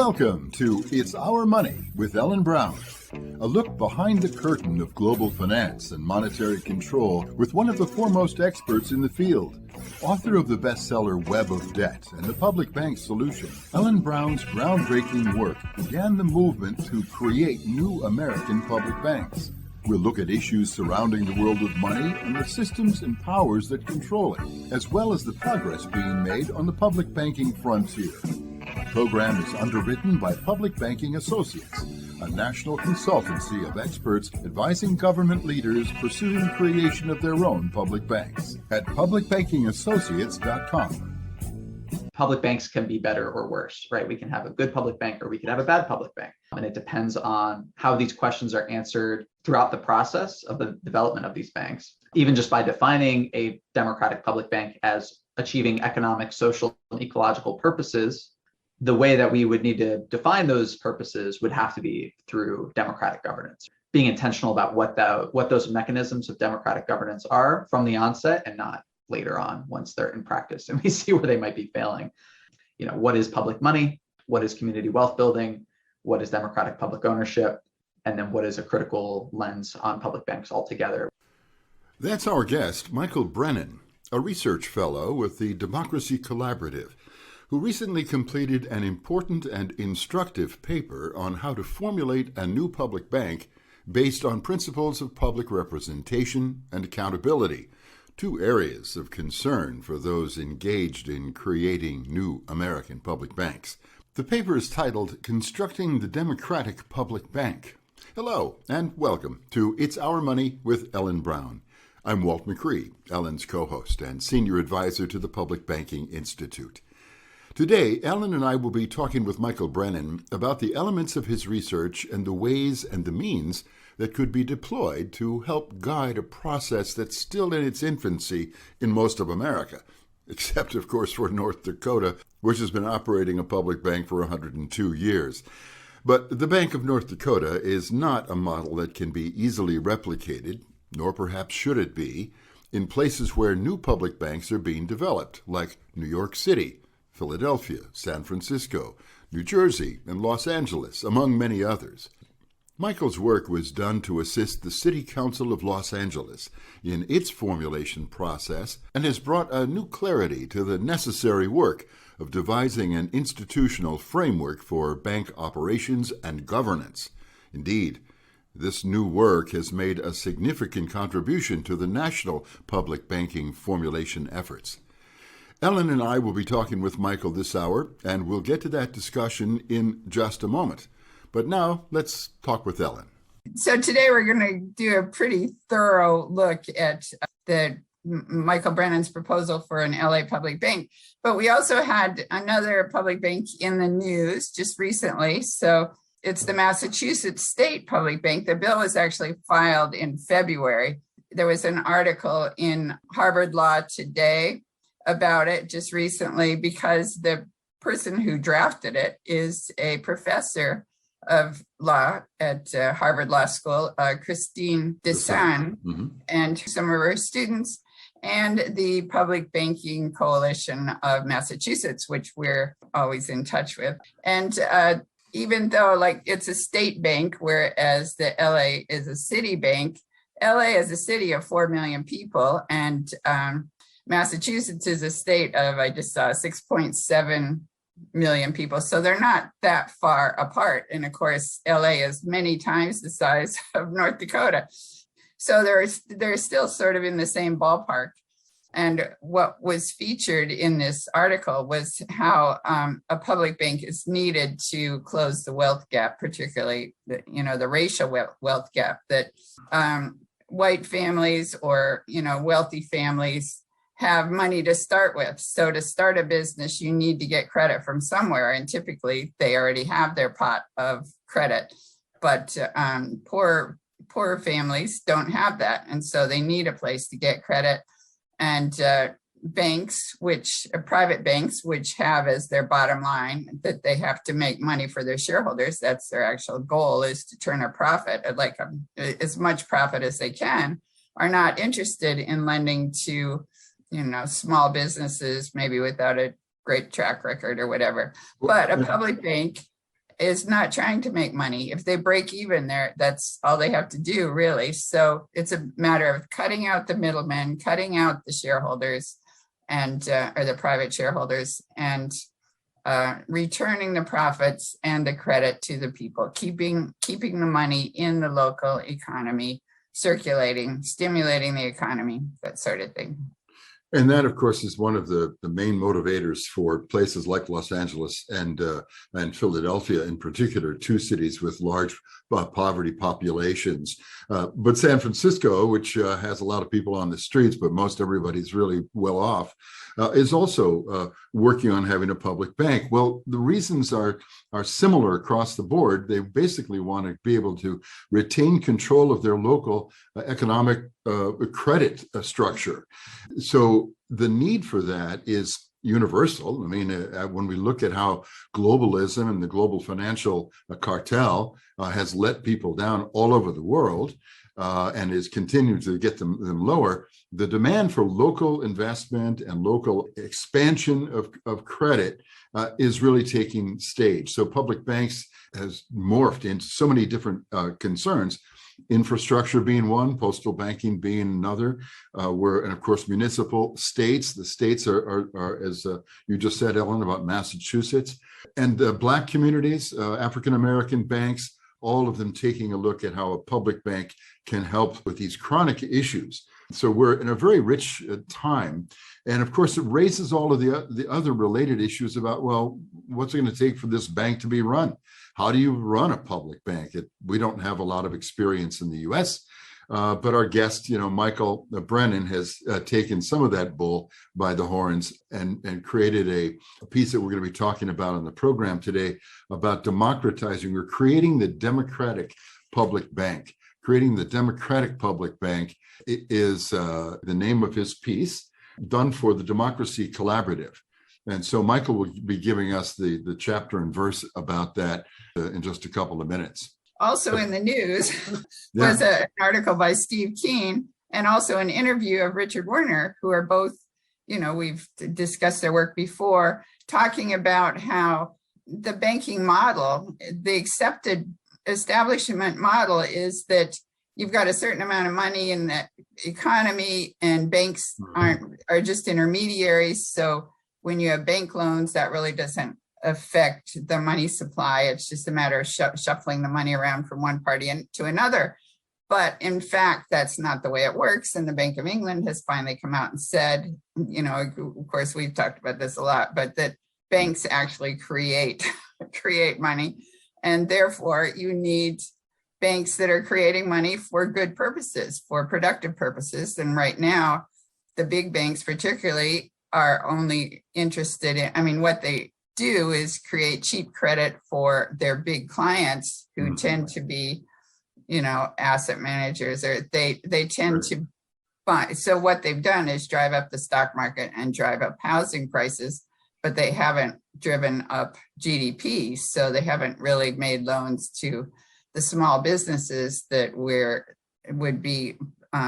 Welcome to It's Our Money with Ellen Brown, a look behind the curtain of global finance and monetary control with one of the foremost experts in the field. Author of the bestseller Web of Debt and the Public Bank Solution, Ellen Brown's groundbreaking work began the movement to create new American public banks. We'll look at issues surrounding the world of money and the systems and powers that control it, as well as the progress being made on the public banking frontier. The program is underwritten by Public Banking Associates, a national consultancy of experts advising government leaders pursuing creation of their own public banks at publicbankingassociates.com. Public banks can be better or worse, right? We can have a good public bank or we can have a bad public bank. And it depends on how these questions are answered throughout the process of the development of these banks. Even just by defining a democratic public bank as achieving economic, social, and ecological purposes, the way that we would need to define those purposes would have to be through democratic governance. Being intentional about what those mechanisms of democratic governance are from the onset and not later on once they're in practice and we see where they might be failing. What is public money? What is community wealth building? What is democratic public ownership? And then what is a critical lens on public banks altogether? That's our guest, Michael Brennan, a research fellow with the Democracy Collaborative, who recently completed an important and instructive paper on how to formulate a new public bank based on principles of public representation and accountability, two areas of concern for those engaged in creating new American public banks. The paper is titled Constructing the Democratic Public Bank. Hello, and welcome to It's Our Money with Ellen Brown. I'm Walt McCree, Ellen's co-host and senior advisor to the Public Banking Institute. Today, Ellen and I will be talking with Michael Brennan about the elements of his research and the ways and the means that could be deployed to help guide a process that's still in its infancy in most of America, except, of course, for North Dakota, which has been operating a public bank for 102 years. But the Bank of North Dakota is not a model that can be easily replicated, nor perhaps should it be, in places where new public banks are being developed, like New York City, Philadelphia, San Francisco, New Jersey, and Los Angeles, among many others. Michael's work was done to assist the City Council of Los Angeles in its formulation process and has brought a new clarity to the necessary work of devising an institutional framework for bank operations and governance. Indeed, this new work has made a significant contribution to the national public banking formulation efforts. Ellen and I will be talking with Michael this hour, and we'll get to that discussion in just a moment. But now, let's talk with Ellen. So today we're going to do a pretty thorough look at the Michael Brennan's proposal for an LA public bank. But we also had another public bank in the news just recently. So it's the Massachusetts State Public Bank. The bill was actually filed in February. There was an article in Harvard Law Today about it just recently because the person who drafted it is a professor of law at Harvard Law School, Christine Desan, and some of her students, and the Public Banking Coalition of Massachusetts, which we're always in touch with. And even though it's a state bank, whereas the LA is a city bank, LA is a city of 4 million people, and Massachusetts is a state of, I just saw, 6.7 million people. So they're not that far apart. And of course, LA is many times the size of North Dakota. So they're still sort of in the same ballpark. And what was featured in this article was how a public bank is needed to close the wealth gap, particularly the racial wealth gap that white families or wealthy families have money to start with. So to start a business, you need to get credit from somewhere. And typically they already have their pot of credit, but poor families don't have that. And so they need a place to get credit. And private banks, which have as their bottom line that they have to make money for their shareholders, that's their actual goal, is to turn a profit, as much profit as they can, are not interested in lending to small businesses, maybe without a great track record or whatever. But a public bank is not trying to make money. If they break even there, that's all they have to do, really. So it's a matter of cutting out the middlemen, cutting out the shareholders and or the private shareholders, and returning the profits and the credit to the people, keeping the money in the local economy, circulating, stimulating the economy, that sort of thing. And that, of course, is one of the main motivators for places like Los Angeles and Philadelphia in particular, two cities with large poverty populations. But San Francisco, which has a lot of people on the streets, but most everybody's really well off, is also working on having a public bank. Well, the reasons are similar across the board. They basically want to be able to retain control of their local economic credit structure. So the need for that is universal. I mean, when we look at how globalism and the global financial cartel has let people down all over the world and is continuing to get them lower, the demand for local investment and local expansion of credit is really taking stage. So public banks has morphed into so many different concerns. Infrastructure being one, postal banking being another, and of course municipal states. The states are as you just said, Ellen, about Massachusetts, and Black communities, African American banks, all of them taking a look at how a public bank can help with these chronic issues. So we're in a very rich time. And of course, it raises all of the other related issues about, well, what's it going to take for this bank to be run? How do you run a public bank? We don't have a lot of experience in the US, but our guest, Michael Brennan, has taken some of that bull by the horns and created a piece that we're going to be talking about on the program today about democratizing or creating the democratic public bank. Creating the democratic public bank is the name of his piece, done for the Democracy Collaborative. And so Michael will be giving us the chapter and verse about that in just a couple of minutes. Also in the news was an article by Steve Keen and also an interview of Richard Werner, who are both, we've discussed their work before, talking about how the banking model, the accepted establishment model is that you've got a certain amount of money in the economy and banks are just intermediaries. So when you have bank loans, that really doesn't affect the money supply. It's just a matter of shuffling the money around from one party to another. But in fact, that's not the way it works. And the Bank of England has finally come out and said, of course, we've talked about this a lot, but that banks actually create money. And therefore, you need banks that are creating money for good purposes, for productive purposes. And right now, the big banks particularly are only interested in, what they do is create cheap credit for their big clients who tend to be, asset managers, or they tend to buy. So what they've done is drive up the stock market and drive up housing prices, but they haven't driven up GDP. So they haven't really made loans to the small businesses that would be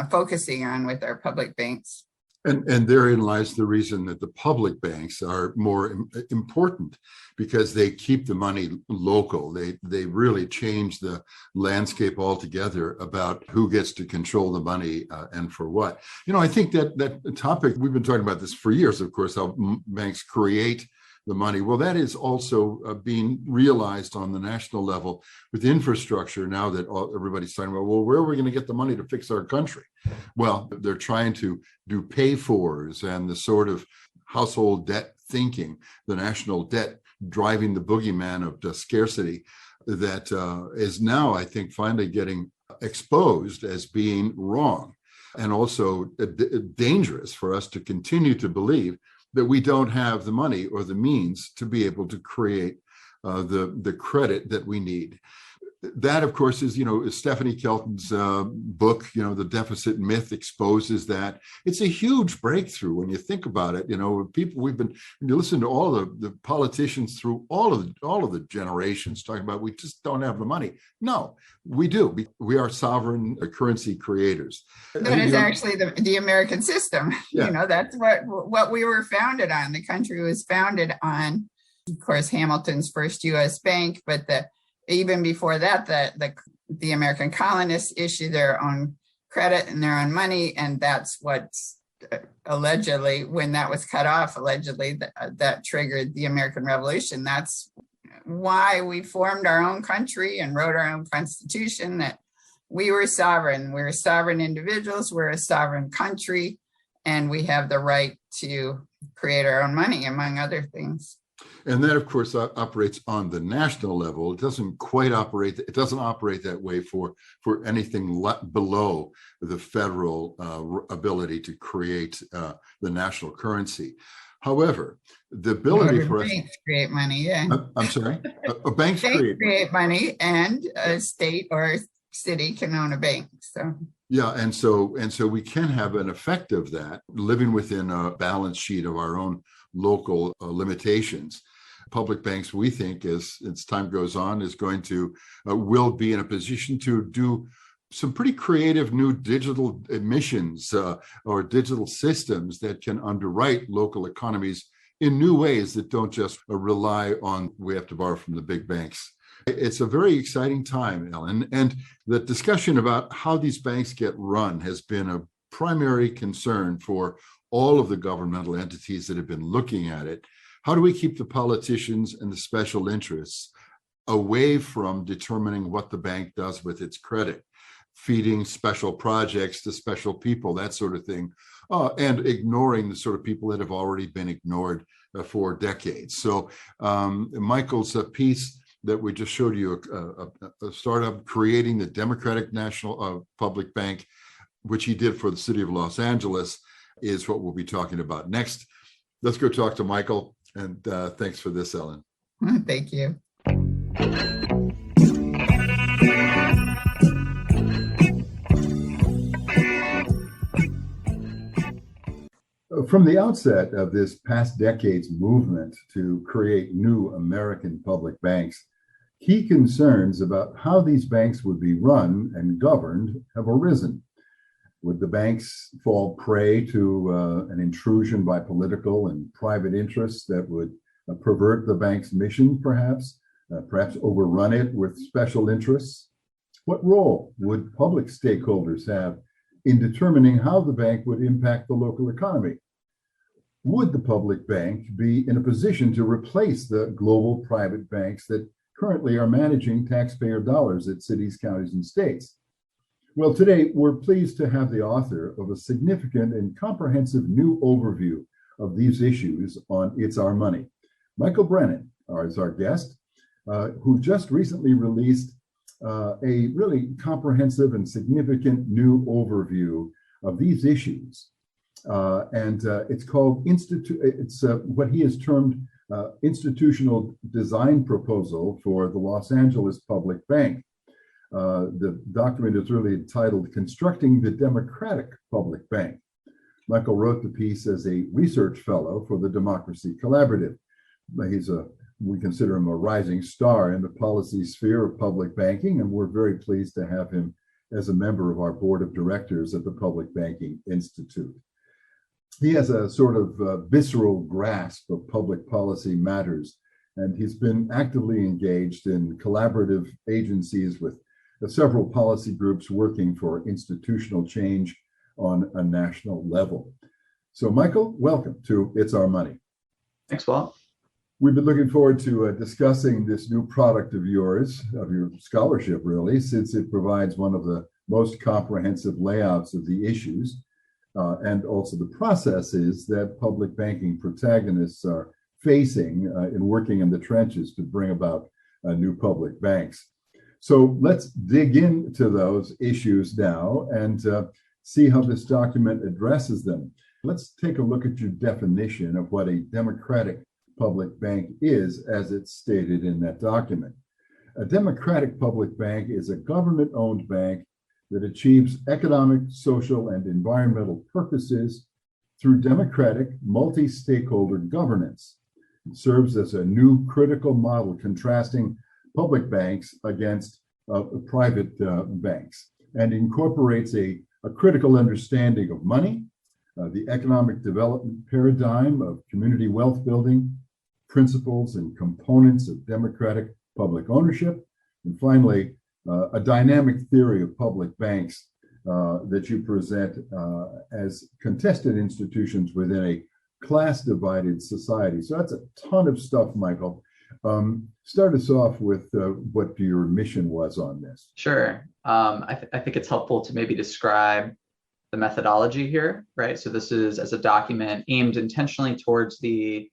focusing on with our public banks. And therein lies the reason that the public banks are more important, because they keep the money local. They really change the landscape altogether about who gets to control the money and for what. I think that topic, we've been talking about this for years, of course, how banks create the money. Well, that is also being realized on the national level with infrastructure now that everybody's talking about, well, where are we going to get the money to fix our country? Well, they're trying to do pay-fors and the sort of household debt thinking, the national debt driving the boogeyman of scarcity that is now, I think, finally getting exposed as being wrong, and also dangerous for us to continue to believe that we don't have the money or the means to be able to create the credit that we need. That, of course, is, Stephanie Kelton's book, The Deficit Myth, exposes that. It's a huge breakthrough when you think about it. People, when you listen to all the politicians through all of the generations talking about, we just don't have the money. No, we do. We are sovereign currency creators. That is actually the American system. Yeah. That's what we were founded on. The country was founded on of course, Hamilton's first U.S. bank, but even before that, the American colonists issued their own credit and their own money, and that's what's allegedly, when that was cut off, allegedly that triggered the American Revolution. That's why we formed our own country and wrote our own constitution, that we were sovereign. We're sovereign individuals, we're a sovereign country, and we have the right to create our own money, among other things. And that, of course, operates on the national level. It doesn't quite operate. It doesn't operate that way for anything below the federal ability to create the national currency. However, the ability for banks create money. Yeah, I'm sorry. Banks create money, and a state or city can own a bank. So. Yeah, and so we can have an effect of that living within a balance sheet of our own local limitations. Public banks, we think, as time goes on, is going to will be in a position to do some pretty creative new digital emissions or digital systems that can underwrite local economies in new ways that don't just rely on we have to borrow from the big banks. It's a very exciting time, Ellen, and the discussion about how these banks get run has been a primary concern for all of the governmental entities that have been looking at it. How do we keep the politicians and the special interests away from determining what the bank does with its credit, feeding special projects to special people, that sort of thing, and ignoring the sort of people that have already been ignored for decades? So Michael's piece that we just showed you, a startup creating the Democratic National Public Bank, which he did for the city of Los Angeles, is what we'll be talking about next. Let's go talk to Michael, and thanks for this, Ellen. Thank you. From the outset of this past decade's movement to create new American public banks, key concerns about how these banks would be run and governed have arisen. Would the banks fall prey to an intrusion by political and private interests that would pervert the bank's mission, perhaps overrun it with special interests? What role would public stakeholders have in determining how the bank would impact the local economy? Would the public bank be in a position to replace the global private banks that currently are managing taxpayer dollars at cities, counties, and states? Well, today we're pleased to have the author of a significant and comprehensive new overview of these issues on It's Our Money. Michael Brennan is our guest, who just recently released a really comprehensive and significant new overview of these issues. It's called what he has termed Institutional Design Proposal for the Los Angeles Public Bank. The document is really entitled Constructing the Democratic Public Bank. Michael wrote the piece as a research fellow for the Democracy Collaborative. We consider him a rising star in the policy sphere of public banking, and we're very pleased to have him as a member of our board of directors at the Public Banking Institute. He has a sort of visceral grasp of public policy matters, and he's been actively engaged in collaborative agencies with several policy groups working for institutional change on a national level. So, Michael, welcome to It's Our Money. Thanks, Walt. We've been looking forward to discussing this new product of yours, of your scholarship, really, since it provides one of the most comprehensive layouts of the issues and also the processes that public banking protagonists are facing in working in the trenches to bring about new public banks. So let's dig into those issues now and see how this document addresses them. Let's take a look at your definition of what a democratic public bank is, as it's stated in that document. A democratic public bank is a government-owned bank that achieves economic, social, and environmental purposes through democratic, multi-stakeholder governance. It serves as a new critical model contrasting public banks against private banks, and incorporates a critical understanding of money, the economic development paradigm of community wealth building, principles and components of democratic public ownership. And finally, a dynamic theory of public banks that you present as contested institutions within a class-divided society. So that's a ton of stuff, Michael. Start us off with what your mission was on this. Sure. I think it's helpful to maybe describe the methodology here, right? So this is as a document aimed intentionally towards the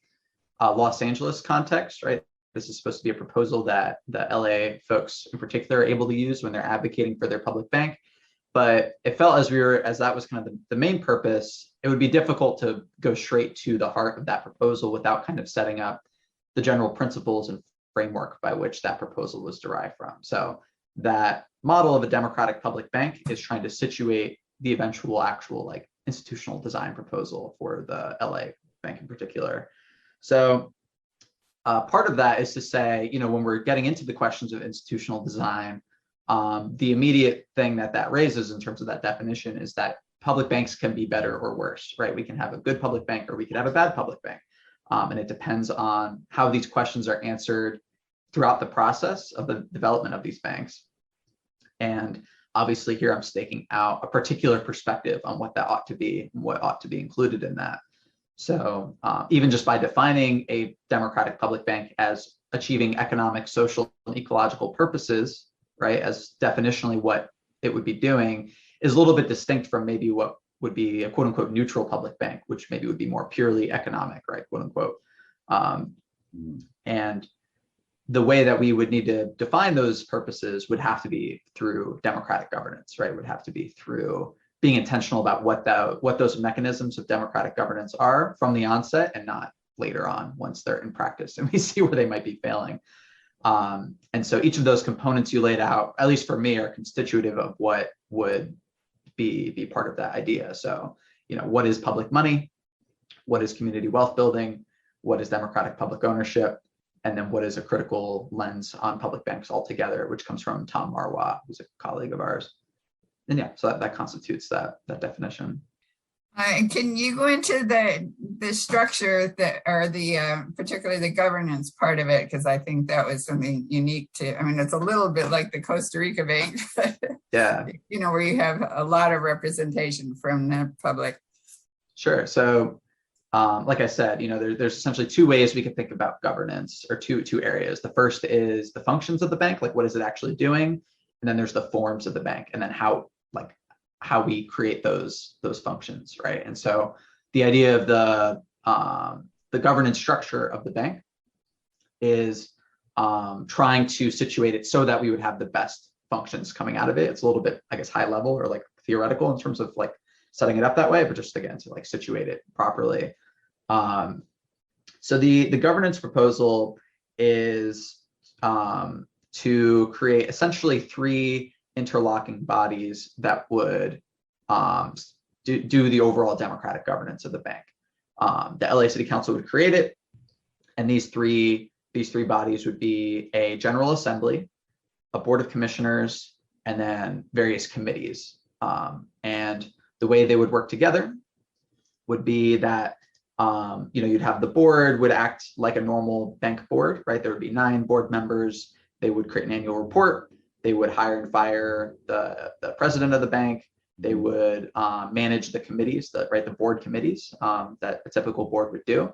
Los Angeles context, right? This is supposed to be a proposal that the LA folks in particular are able to use when they're advocating for their public bank. But it felt as that was kind of the main purpose, it would be difficult to go straight to the heart of that proposal without kind of setting up the general principles and framework by which that proposal was derived from. So that model of a democratic public bank is trying to situate the eventual actual like institutional design proposal for the LA bank in particular. So part of that is to say, when we're getting into the questions of institutional design, the immediate thing that raises in terms of that definition is that public banks can be better or worse, right? We can have a good public bank or we can have a bad public bank. And it depends on how these questions are answered throughout the process of the development of these banks. And obviously here I'm staking out a particular perspective on what that ought to be and what ought to be included in that. So even just by defining a democratic public bank as achieving economic, social, and ecological purposes, right, as definitionally what it would be doing is a little bit distinct from maybe what would be a quote unquote neutral public bank, which maybe would be more purely economic, right, quote unquote. And the way that we would need to define those purposes would have to be through democratic governance, right? It would have to be through being intentional about what those mechanisms of democratic governance are from the onset and not later on once they're in practice and we see where they might be failing. And so each of those components you laid out, at least for me, are constitutive of what would be part of that idea. So, what is public money? What is community wealth building? What is democratic public ownership? And then what is a critical lens on public banks altogether, which comes from Tom Marwa, who's a colleague of ours. And yeah, so that constitutes that definition. Can you go into the structure or the particularly the governance part of it? Because I think that was something unique to. I mean, it's a little bit like the Costa Rica Bank, yeah. Where you have a lot of representation from the public. Sure. So, like I said, there's essentially two ways we can think about governance, or two areas. The first is the functions of the bank, like what is it actually doing, and then there's the forms of the bank, and then how we create those functions, right? And so the idea of the governance structure of the bank is trying to situate it so that we would have the best functions coming out of it. It's a little bit, I guess, high level or like theoretical in terms of like setting it up that way, but just again to like situate it properly. So the governance proposal is to create essentially three interlocking bodies that would do the overall democratic governance of the bank. The LA City Council would create it, and these three bodies would be a General Assembly, a Board of Commissioners, and then various committees. And the way they would work together would be that you'd have the board would act like a normal bank board, right? There would be 9 board members. They would create an annual report. They would hire and fire the president of the bank. They would manage the committees, the board committees that a typical board would do.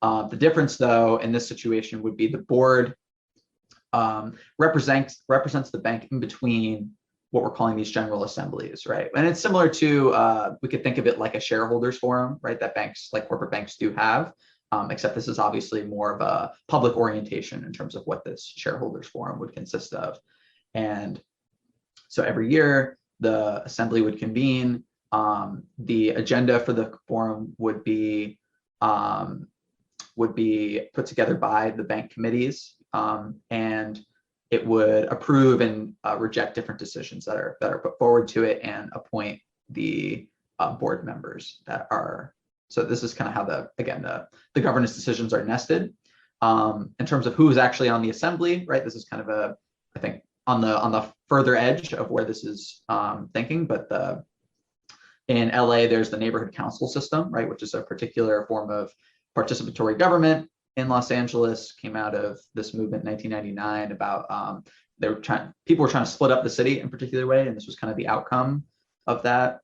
The difference, though, in this situation would be the board represents the bank in between what we're calling these general assemblies, right? And it's similar to, we could think of it like a shareholders forum, right? That banks, like corporate banks, do have, except this is obviously more of a public orientation in terms of what this shareholders forum would consist of. And so every year the assembly would convene. The agenda for the forum would be put together by the bank committees, and it would approve and reject different decisions that are put forward to it, and appoint the board members that are. So this is kind of how the governance decisions are nested. In terms of who's actually on the assembly, right? This is kind of I think on the further edge of where this is thinking, but in LA there's the neighborhood council system, right, which is a particular form of participatory government in Los Angeles came out of this movement in 1999 about people were trying to split up the city in a particular way, and this was kind of the outcome of that.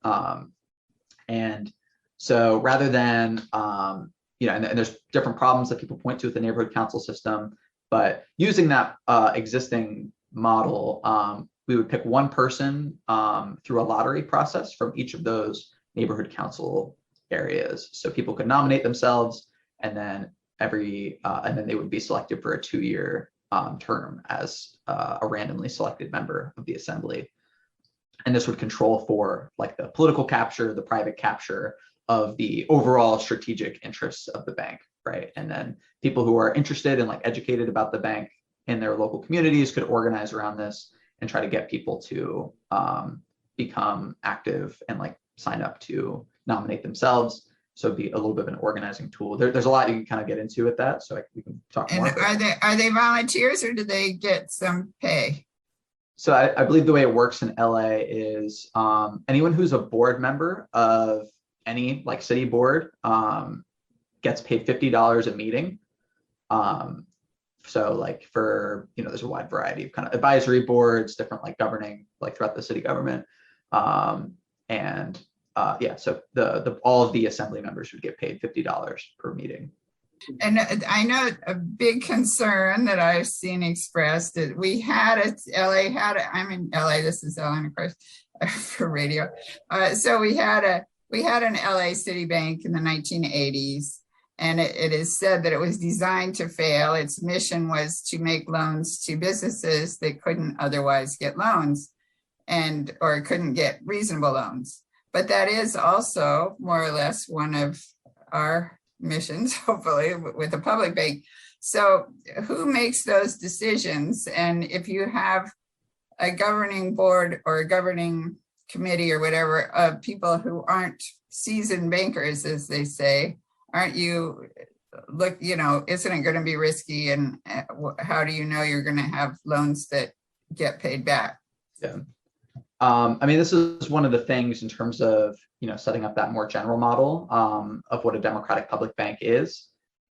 And so rather than and there's different problems that people point to with the neighborhood council system, but using that existing model, we would pick one person through a lottery process from each of those neighborhood council areas. So people could nominate themselves, and then they would be selected for a 2-year term as a randomly selected member of the assembly. And this would control for like the political capture, the private capture of the overall strategic interests of the bank, right? And then people who are interested and like educated about the bank in their local communities could organize around this and try to get people to become active and like sign up to nominate themselves. So it'd be a little bit of an organizing tool. There's a lot you can kind of get into with that. So we can talk more. And are they volunteers, or do they get some pay? So I believe the way it works in LA is anyone who's a board member of any like city board gets paid $50 a meeting. So like for, there's a wide variety of kind of advisory boards, different like governing, like throughout the city government. So all of the assembly members would get paid $50 per meeting. And I know a big concern that I've seen expressed that I'm in LA, this is Ellen, of course, for radio. So we had an LA City Bank in the 1980s, and it is said that it was designed to fail. Its mission was to make loans to businesses that couldn't otherwise get loans or couldn't get reasonable loans. But that is also more or less one of our missions, hopefully, with a public bank. So who makes those decisions? And if you have a governing board or a governing committee or whatever of people who aren't seasoned bankers, as they say, isn't it going to be risky? And how do you know you're going to have loans that get paid back? Yeah. This is one of the things in terms of, setting up that more general model of what a democratic public bank is.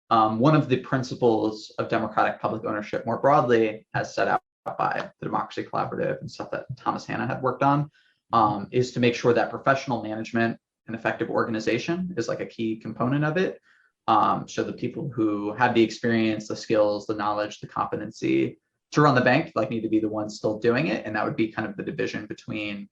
One of the principles of democratic public ownership more broadly, as set out by the Democracy Collaborative and stuff that Thomas Hanna had worked on, is to make sure that professional management and effective organization is like a key component of it. So the people who have the experience, the skills, the knowledge, the competency to run the bank need to be the ones still doing it. And that would be kind of the division between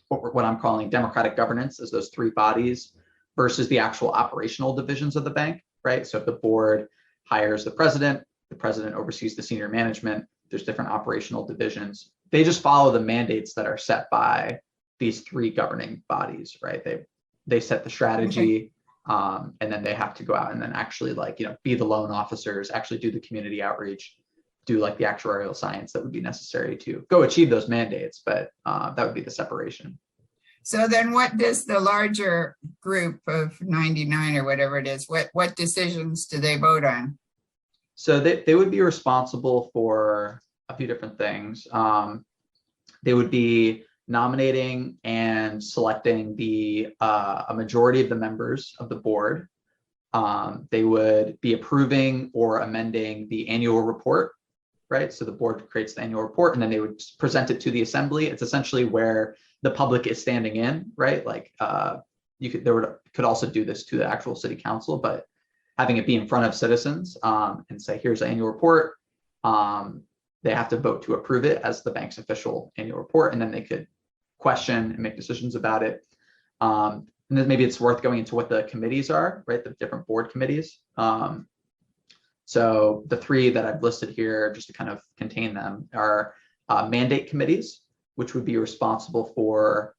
what I'm calling democratic governance as those three bodies versus the actual operational divisions of the bank, right? So if the board hires the president oversees the senior management, there's different operational divisions. They just follow the mandates that are set by these three governing bodies, right? They set the strategy, and then they have to go out and then actually be the loan officers, actually do the community outreach, do the actuarial science that would be necessary to go achieve those mandates. But that would be the separation. So then what does the larger group of 99 or whatever it is, what decisions do they vote on? So they would be responsible for a few different things. They would be nominating and selecting a majority of the members of the board. They would be approving or amending the annual report, right? So the board creates the annual report and then they would present it to the assembly. It's essentially where the public is standing in, right? Could also do this to the actual city council, but having it be in front of citizens and say, here's the annual report. They have to vote to approve it as the bank's official annual report, and then they could question and make decisions about it. And then maybe it's worth going into what the committees are, right? The different board committees. So the three that I've listed here, just to kind of contain them, are mandate committees, which would be responsible for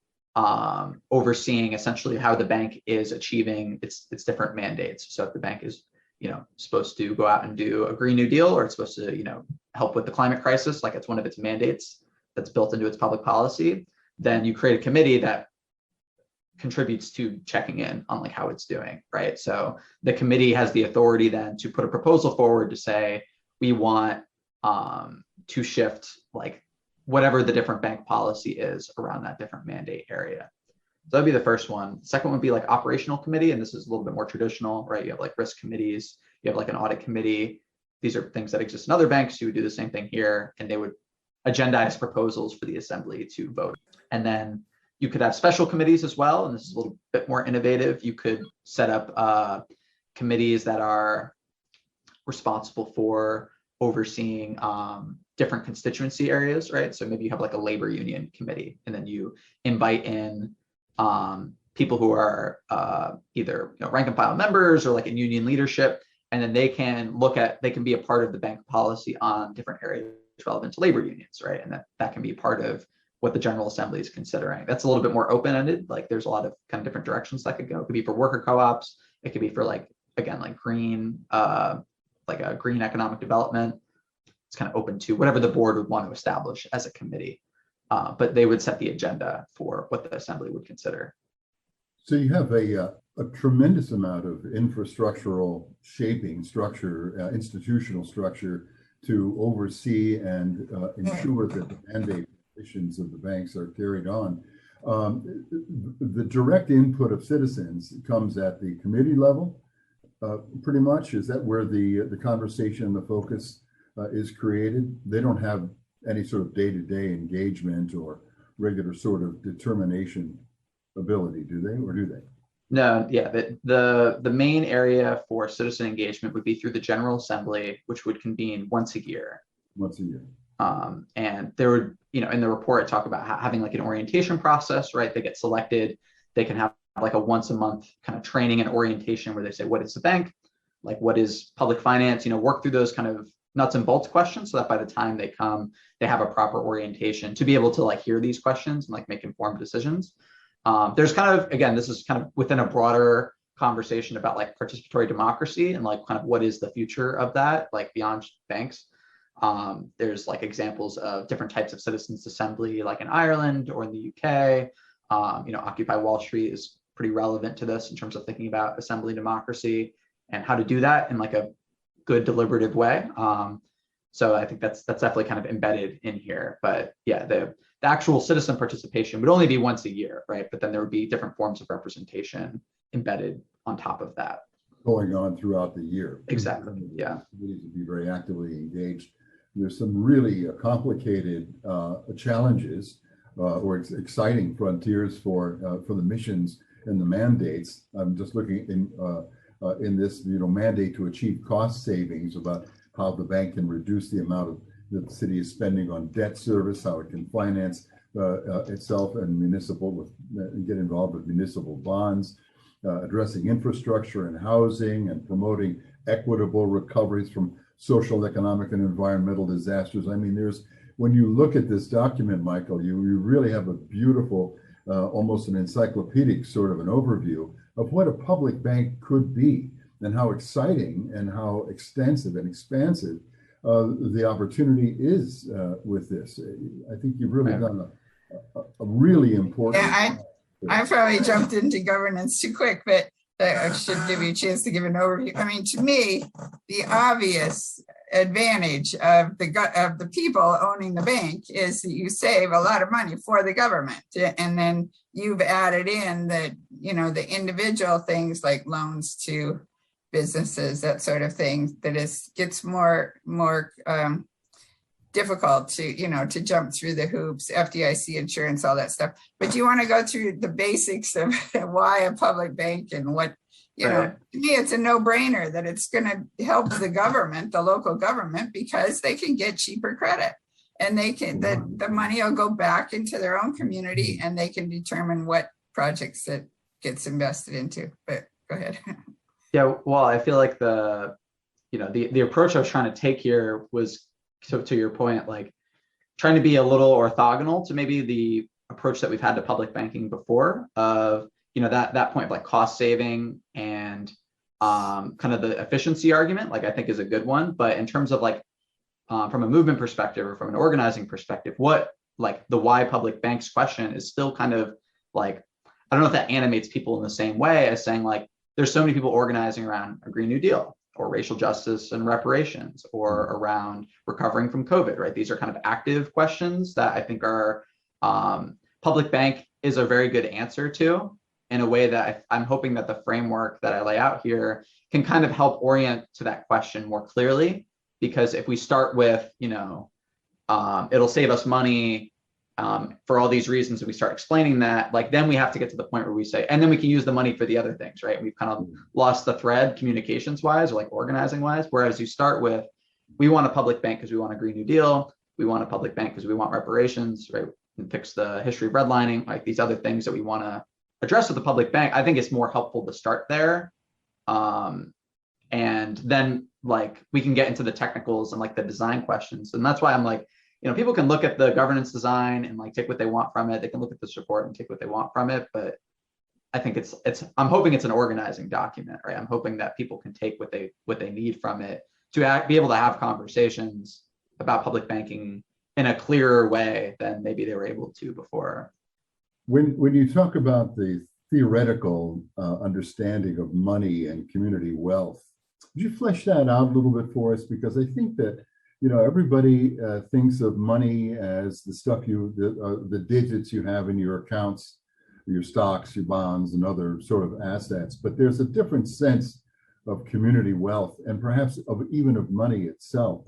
overseeing essentially how the bank is achieving its different mandates. So if the bank is, supposed to go out and do a Green New Deal, or it's supposed to, help with the climate crisis, like it's one of its mandates that's built into its public policy, then you create a committee that contributes to checking in on how it's doing, right? So the committee has the authority then to put a proposal forward to say, we want to shift whatever the different bank policy is around that different mandate area. So that'd be the first one. Second would be like operational committee, and this is a little bit more traditional, right? You have like risk committees, you have like an audit committee. These are things that exist in other banks. You would do the same thing here, and they would agendize proposals for the assembly to vote. And then you could have special committees as well, and this is a little bit more innovative. You could set up committees that are responsible for overseeing different constituency areas, right? So maybe you have like a labor union committee, and then you invite in people who are either rank and file members or like in union leadership, and then they can be a part of the bank policy on different areas relevant to labor unions, right? And that can be part of what the General Assembly is considering. That's a little bit more open-ended. Like there's a lot of kind of different directions that could go. It could be for worker co-ops. It could be for like green, like a green economic development. It's kind of open to whatever the board would want to establish as a committee. But they would set the agenda for what the assembly would consider. So you have a tremendous amount of infrastructural shaping structure, institutional structure to oversee and ensure that the mandate missions of the banks are carried on. The direct input of citizens comes at the committee level, pretty much. Is that where the conversation and the focus is created? They don't have any sort of day-to-day engagement or regular sort of determination ability, do they, or do they? No, yeah, the main area for citizen engagement would be through the General Assembly, which would convene once a year. Once a year. And there would, in the report, talk about having like an orientation process, right? They get selected. They can have like a once a month kind of training and orientation where they say, what is the bank? Like, what is public finance? Work through those kind of nuts and bolts questions so that by the time they come, they have a proper orientation to be able to like hear these questions and like make informed decisions. There's kind of, again, this is kind of within a broader conversation about like participatory democracy and like kind of what is the future of that, like beyond banks. There's like examples of different types of citizens assembly, like in Ireland or in the UK. Occupy Wall Street is pretty relevant to this in terms of thinking about assembly democracy and how to do that in like a good deliberative way. So I think that's definitely kind of embedded in here. But yeah, the actual citizen participation would only be once a year, right? But then there would be different forms of representation embedded on top of that. Going on throughout the year. Exactly, yeah. Committees would be very actively engaged. There's some really complicated challenges or exciting frontiers for the missions and the mandates. I'm just looking in this, mandate to achieve cost savings, about how the bank can reduce the amount that the city is spending on debt service, how it can finance itself and get involved with municipal bonds, addressing infrastructure and housing, and promoting equitable recoveries from social, economic, and environmental disasters. I mean, when you look at this document, Michael, you really have a beautiful, almost an encyclopedic sort of an overview of what a public bank could be and how exciting and how extensive and expansive the opportunity is with this. I think you've really done a really important. Yeah, I probably jumped into governance too quick, but I should give you a chance to give an overview. I mean, to me, the obvious advantage of the people owning the bank is that you save a lot of money for the government, and then you've added in the the individual things like loans to businesses, that sort of thing, that gets more difficult to jump through the hoops, FDIC insurance, all that stuff. But you want to go through the basics of why a public bank and what, to me, it's a no-brainer that it's going to help the government, the local government, because they can get cheaper credit, and they can, the money will go back into their own community, and they can determine what projects it gets invested into. But go ahead. Yeah, well, I feel like the approach I was trying to take here was, so to your point, like trying to be a little orthogonal to maybe the approach that we've had to public banking before, of that point of like cost saving and kind of the efficiency argument, like I think is a good one. But in terms of like from a movement perspective or from an organizing perspective, what like the why public banks question is still kind of like, I don't know if that animates people in the same way as saying like there's so many people organizing around a Green New Deal or racial justice and reparations or around recovering from COVID, right? These are kind of active questions that I think are public bank is a very good answer to, in a way that I'm hoping that the framework that I lay out here can kind of help orient to that question more clearly. Because if we start with, it'll save us money for all these reasons, and we start explaining that, like, then we have to get to the point where we say, and then we can use the money for the other things, right? We've kind of lost the thread communications wise, or like organizing wise. Whereas you start with, we want a public bank because we want a Green New Deal. We want a public bank because we want reparations, right? And fix the history of redlining, like these other things that we want to address with the public bank. I think it's more helpful to start there. And then like we can get into the technicals and like the design questions. And that's why I'm like, people can look at the governance design and like take what they want from it. They can look at this report and take what they want from it. But I think I'm hoping it's an organizing document, right? I'm hoping that people can take what they need from it to be able to have conversations about public banking in a clearer way than maybe they were able to before. When you talk about the theoretical understanding of money and community wealth, would you flesh that out a little bit for us? Because I think that everybody thinks of money as the stuff the digits you have in your accounts, your stocks, your bonds, and other sort of assets. But there's a different sense of community wealth, and perhaps even of money itself,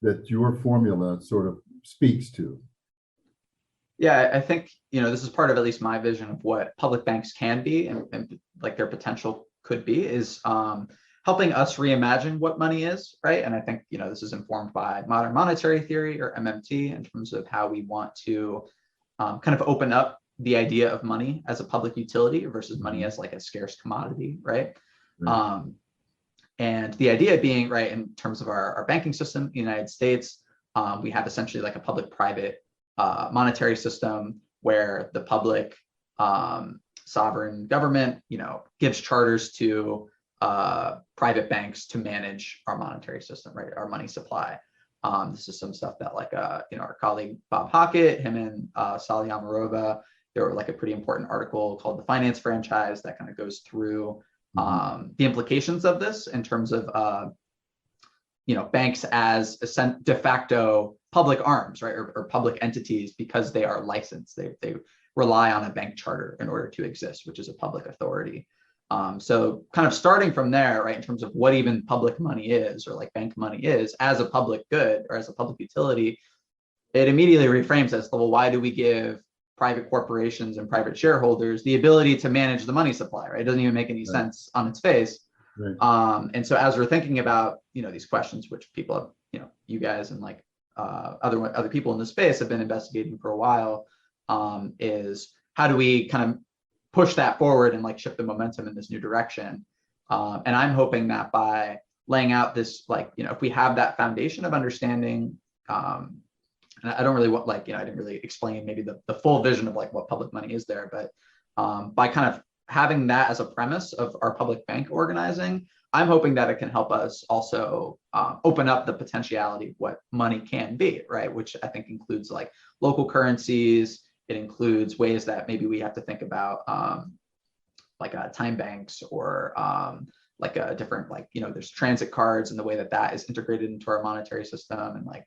that your formula sort of speaks to. Yeah, I think this is part of at least my vision of what public banks can be, and like their potential could be, is helping us reimagine what money is, right? And I think this is informed by modern monetary theory, or MMT, in terms of how we want to kind of open up the idea of money as a public utility versus money as like a scarce commodity, right? And the idea being, right, in terms of our banking system in the United States, we have essentially like a public-private monetary system where the public sovereign government, gives charters to private banks to manage our monetary system, right, our money supply. This is some stuff that like our colleague Bob Hockett, him and Sally Amarova, there were like a pretty important article called "The Finance Franchise" that kind of goes through the implications of this in terms of banks as de facto public arms, right, or public entities, because they are licensed. They rely on a bank charter in order to exist, which is a public authority. So kind of starting from there, right, in terms of what even public money is, or like bank money is, as a public good or as a public utility, it immediately reframes as, well, why do we give private corporations and private shareholders the ability to manage the money supply, right? It doesn't even make any sense on its face. Right. And so as we're thinking about, these questions, which people have, you guys and like other people in the space have been investigating for a while, is how do we kind of push that forward and like shift the momentum in this new direction? And I'm hoping that by laying out this, like, if we have that foundation of understanding, and I don't really want, like, I didn't really explain maybe the full vision of like what public money is there, but by kind of having that as a premise of our public bank organizing, I'm hoping that it can help us also open up the potentiality of what money can be, right? Which I think includes like local currencies. It includes ways that maybe we have to think about like time banks, or like a different, like, there's transit cards and the way that is integrated into our monetary system. And like,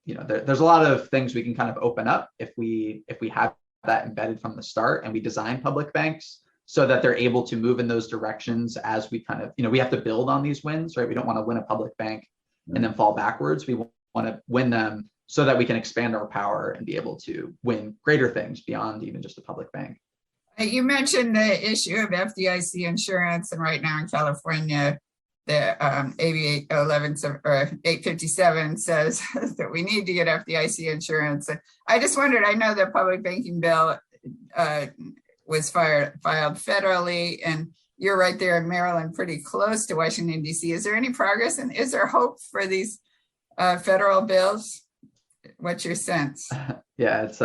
there's a lot of things we can kind of open up if we have that embedded from the start, and we design public banks so that they're able to move in those directions as we kind of, we have to build on these wins, right? We don't want to win a public bank and then fall backwards. We want to win them so that we can expand our power and be able to win greater things beyond even just a public bank. You mentioned the issue of FDIC insurance, and right now in California, the AB 857 says that we need to get FDIC insurance. I just wondered, I know the public banking bill was filed federally, and you're right there in Maryland, pretty close to Washington, D.C. Is there any progress, and is there hope for these federal bills? What's your sense? Yeah, it's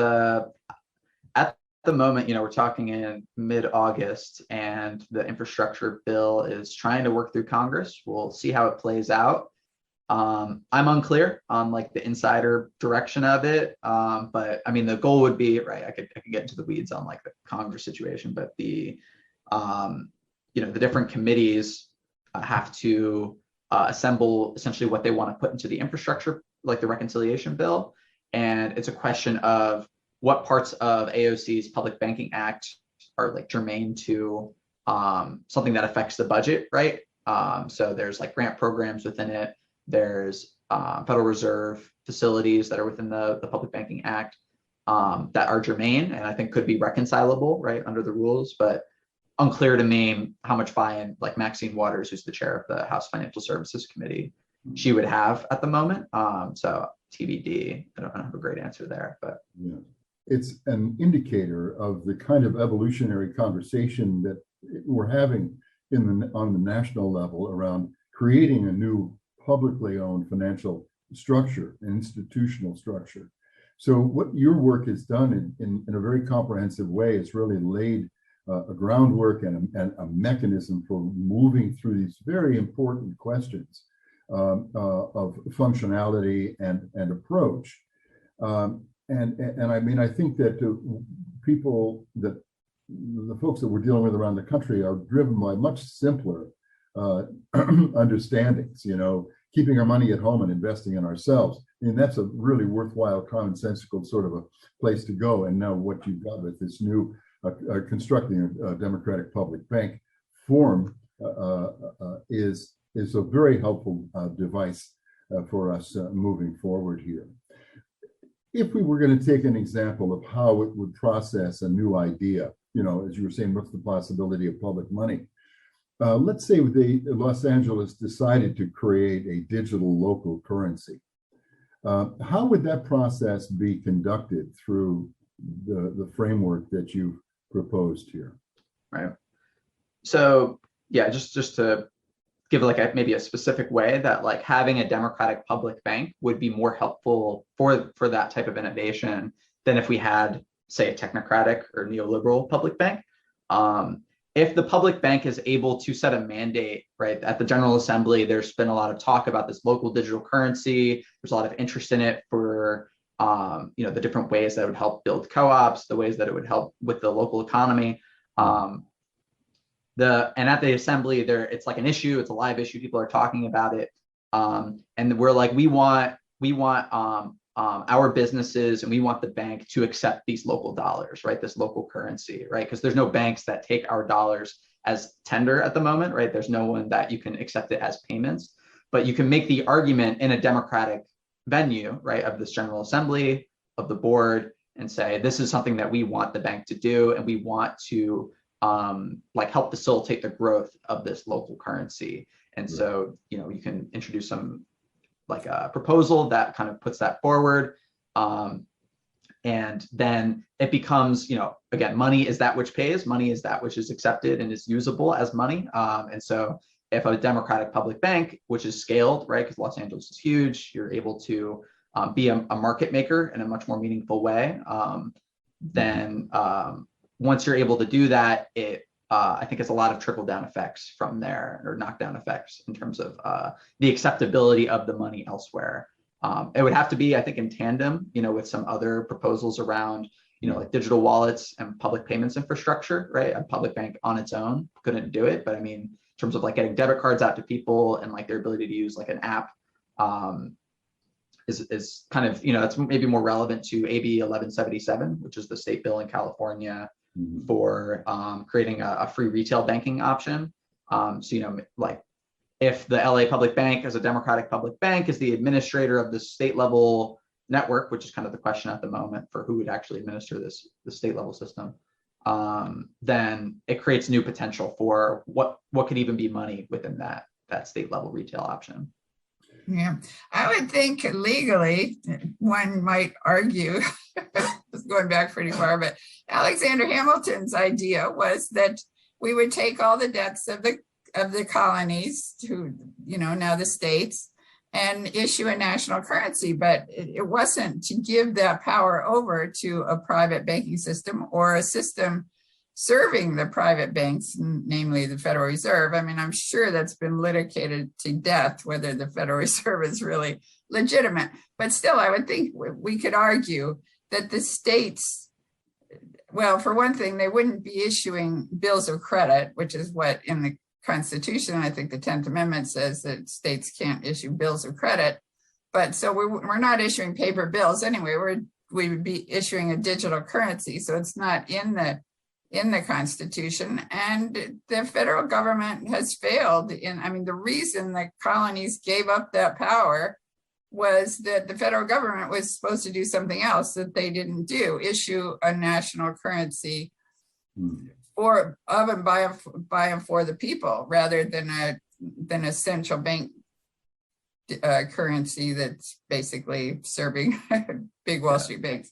at the moment, we're talking in mid-August, and the infrastructure bill is trying to work through Congress. We'll see how it plays out. I'm unclear on like the insider direction of it, but I mean, the goal would be, right, I could get into the weeds on like the Congress situation, but the the different committees have to assemble essentially what they want to put into the infrastructure, like the reconciliation bill. And it's a question of what parts of AOC's Public Banking Act are like germane to something that affects the budget, right? So there's like grant programs within it. There's Federal Reserve facilities that are within the Public Banking Act that are germane and I think could be reconcilable, right, under the rules, but unclear to me how much buy-in, like Maxine Waters, who's the chair of the House Financial Services Committee, she would have at the moment. So TBD, I don't have a great answer there, but. Yeah. It's an indicator of the kind of evolutionary conversation that we're having on the national level around creating a new publicly owned financial structure, an institutional structure. So what your work has done in a very comprehensive way is really laid a groundwork and a mechanism for moving through these very important questions of functionality and approach. And I mean, I think that the folks that we're dealing with around the country are driven by much simpler understandings, keeping our money at home and investing in ourselves. I mean, that's a really worthwhile, commonsensical sort of a place to go. And now what you've got with this new constructing a democratic public bank form is a very helpful device for us moving forward here. If we were going to take an example of how it would process a new idea, as you were saying, what's the possibility of public money? Let's say Los Angeles decided to create a digital local currency. How would that process be conducted through the framework that you've proposed here? Right. So yeah, just to give like maybe a specific way that like having a democratic public bank would be more helpful for that type of innovation than if we had, say, a technocratic or neoliberal public bank. If the public bank is able to set a mandate, right, at the General Assembly, there's been a lot of talk about this local digital currency. There's a lot of interest in it for, the different ways that it would help build co-ops, the ways that it would help with the local economy. And at the Assembly, it's like an issue. It's a live issue. People are talking about it, and we're like, we want our businesses and we want the bank to accept these local dollars, right? This local currency, right? Because there's no banks that take our dollars as tender at the moment, right? There's no one that you can accept it as payments, but you can make the argument in a democratic venue, right, of this General Assembly, of the board, and say, this is something that we want the bank to do, and we want to help facilitate the growth of this local currency. And so, you can introduce some like a proposal that kind of puts that forward. And then it becomes, again, money is that which pays, money is that which is accepted and is usable as money. And so if a democratic public bank, which is scaled, right, because Los Angeles is huge, you're able to be a market maker in a much more meaningful way, then once you're able to do that, I think it's a lot of trickle down effects from there, or knockdown effects in terms of the acceptability of the money elsewhere. It would have to be, I think, in tandem, with some other proposals around, like digital wallets and public payments infrastructure, right? A public bank on its own couldn't do it, but I mean, in terms of like getting debit cards out to people and like their ability to use like an app, is kind of, it's maybe more relevant to AB 1177, which is the state bill in California for creating a free retail banking option. So, like if the LA Public Bank as a democratic public bank is the administrator of the state level network, which is kind of the question at the moment for who would actually administer the state level system, then it creates new potential for what could even be money within that state level retail option. Yeah, I would think legally one might argue, it's going back pretty far, but Alexander Hamilton's idea was that we would take all the debts of the colonies to, now the states, and issue a national currency, but it wasn't to give that power over to a private banking system or a system serving the private banks, namely the Federal Reserve. I mean, I'm sure that's been litigated to death, whether the Federal Reserve is really legitimate. But still, I would think we could argue that the states, well, for one thing, they wouldn't be issuing bills of credit, which is what in the Constitution, I think the 10th Amendment says that states can't issue bills of credit. But so we're not issuing paper bills anyway. We're we would be issuing a digital currency. So it's not in the Constitution, and the federal government has failed the reason the colonies gave up that power was that the federal government was supposed to do something else that they didn't do, issue a national currency for of and by and for the people, rather than a central bank currency that's basically serving big Wall Street banks.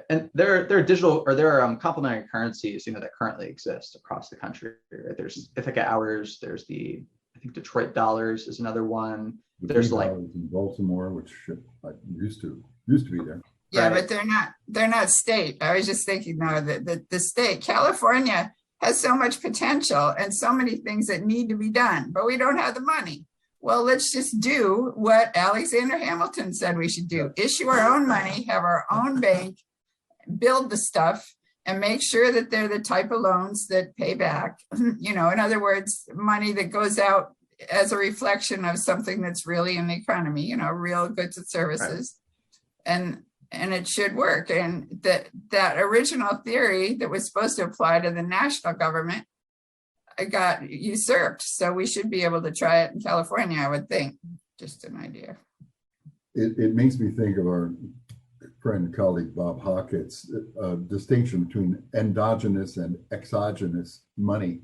And there are digital, or there are complementary currencies, that currently exist across the country. Right? There's Ithaca Hours. There's I think Detroit Dollars is another one. There's like in Baltimore, which used to be there. Yeah, right. But they're not state. I was just thinking though that the state, California, has so much potential and so many things that need to be done, but we don't have the money. Well, let's just do what Alexander Hamilton said we should do: issue our own money, have our own bank, build the stuff, and make sure that they're the type of loans that pay back. In other words, money that goes out as a reflection of something that's really in the economy, real goods and services. Right. And it should work. And that original theory that was supposed to apply to the national government got usurped. So we should be able to try it in California, I would think. Just an idea. It makes me think of our friend and colleague Bob Hockett's distinction between endogenous and exogenous money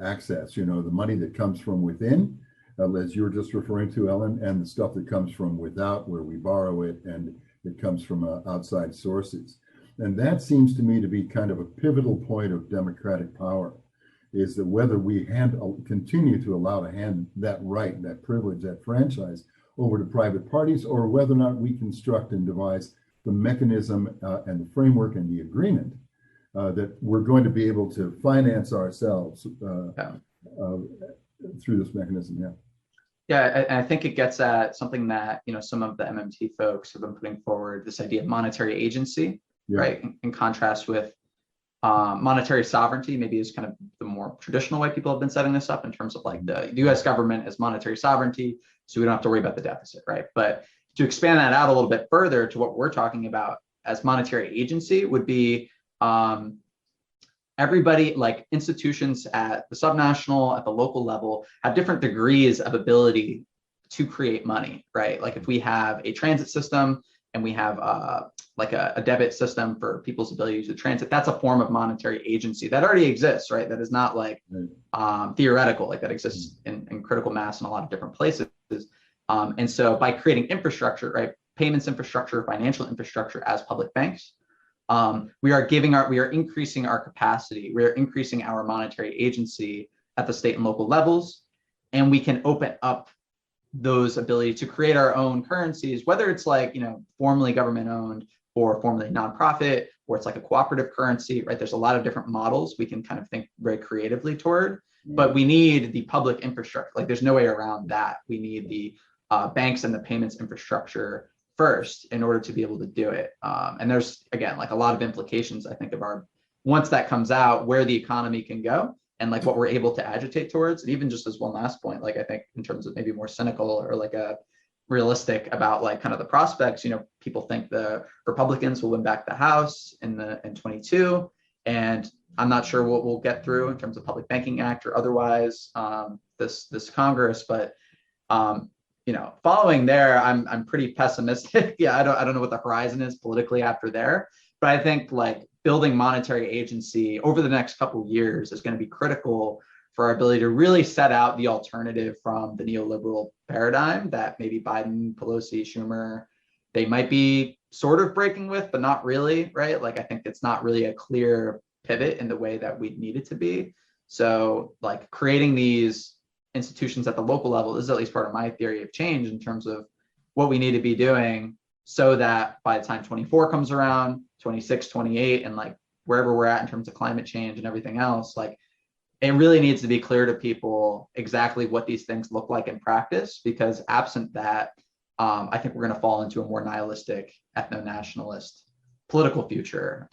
access. The money that comes from within, as you were just referring to, Ellen, and the stuff that comes from without, where we borrow it and it comes from outside sources. And that seems to me to be kind of a pivotal point of democratic power, is that whether we continue to allow to hand that right, that privilege, that franchise over to private parties, or whether or not we construct and devise the mechanism and the framework and the agreement that we're going to be able to finance ourselves through this mechanism. Yeah, I think it gets at something that some of the MMT folks have been putting forward, this idea of monetary agency, right? In contrast with monetary sovereignty, maybe is kind of the more traditional way people have been setting this up, in terms of like the U.S. government as monetary sovereignty, so we don't have to worry about the deficit, right? But to expand that out a little bit further to what we're talking about as monetary agency would be everybody, like institutions at the subnational, at the local level, have different degrees of ability to create money, right? Like if we have a transit system and we have like a debit system for people's ability to use the transit, that's a form of monetary agency that already exists, right? That is not like theoretical, like that exists in critical mass in a lot of different places. And so by creating infrastructure, right, payments infrastructure, financial infrastructure as public banks, we are increasing our capacity, we are increasing our monetary agency at the state and local levels, and we can open up those ability to create our own currencies, whether it's like, formally government owned or formally nonprofit, or it's like a cooperative currency, right? There's a lot of different models we can kind of think very creatively toward, but we need the public infrastructure. Like there's no way around that. We need the banks and the payments infrastructure first in order to be able to do it. And there's, again, like a lot of implications, I think, of once that comes out, where the economy can go and like what we're able to agitate towards. And even just as one last point, like I think in terms of maybe more cynical or like a realistic about like kind of the prospects, people think the Republicans will win back the House in 22. And I'm not sure what we'll get through in terms of Public Banking Act or otherwise this Congress, but following there, I'm pretty pessimistic. I don't know what the horizon is politically after there, but I think like building monetary agency over the next couple of years is going to be critical for our ability to really set out the alternative from the neoliberal paradigm that maybe Biden, Pelosi, Schumer, they might be sort of breaking with, but not really, right? Like I think it's not really a clear pivot in the way that we need it to be. So like creating these institutions at the local level is at least part of my theory of change in terms of what we need to be doing, so that by the time 24 comes around, 26, 28, and like wherever we're at in terms of climate change and everything else, like it really needs to be clear to people exactly what these things look like in practice, because absent that, I think we're going to fall into a more nihilistic, ethno-nationalist political future.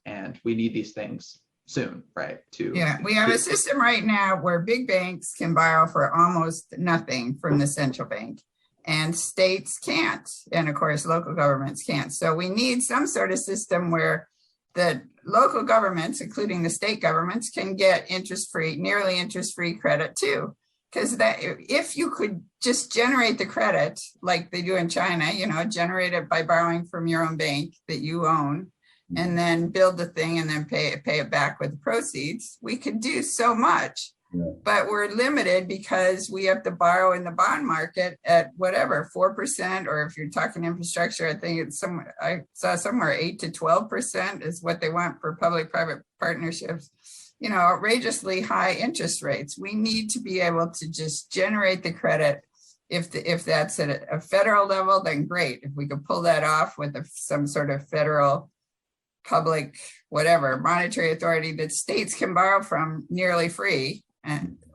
And we need these things soon, right? We have a system right now where big banks can borrow for almost nothing from the central bank. and states can't. And of course, local governments can't. So we need some sort of system where the local governments, including the state governments, can get interest-free, nearly interest-free credit too. Because that, if you could just generate the credit like they do in China, generate it by borrowing from your own bank that you own, and then build the thing and then pay it back with the proceeds, we could do so much. Yeah. But we're limited because we have to borrow in the bond market at whatever 4%, or if you're talking infrastructure, I think it's I saw somewhere 8 to 12% is what they want for public-private partnerships. Outrageously high interest rates. We need to be able to just generate the credit. If that's at a federal level, then great. If we could pull that off with some sort of federal public, whatever, monetary authority that states can borrow from nearly free,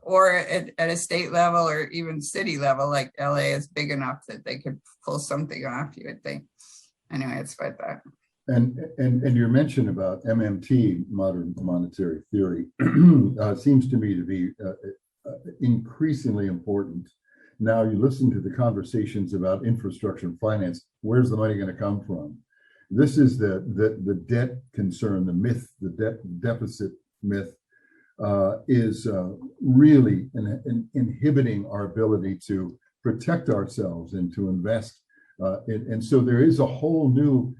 or at a state level or even city level, like LA is big enough that they could pull something off, you would think. Anyway, it's about that. And your mention about MMT, modern monetary theory, seems to me to be increasingly important. Now you listen to the conversations about infrastructure and finance. Where's the money going to come from? This is the debt concern, the myth, the debt deficit myth is really inhibiting our ability to protect ourselves and to invest. And so there is a whole new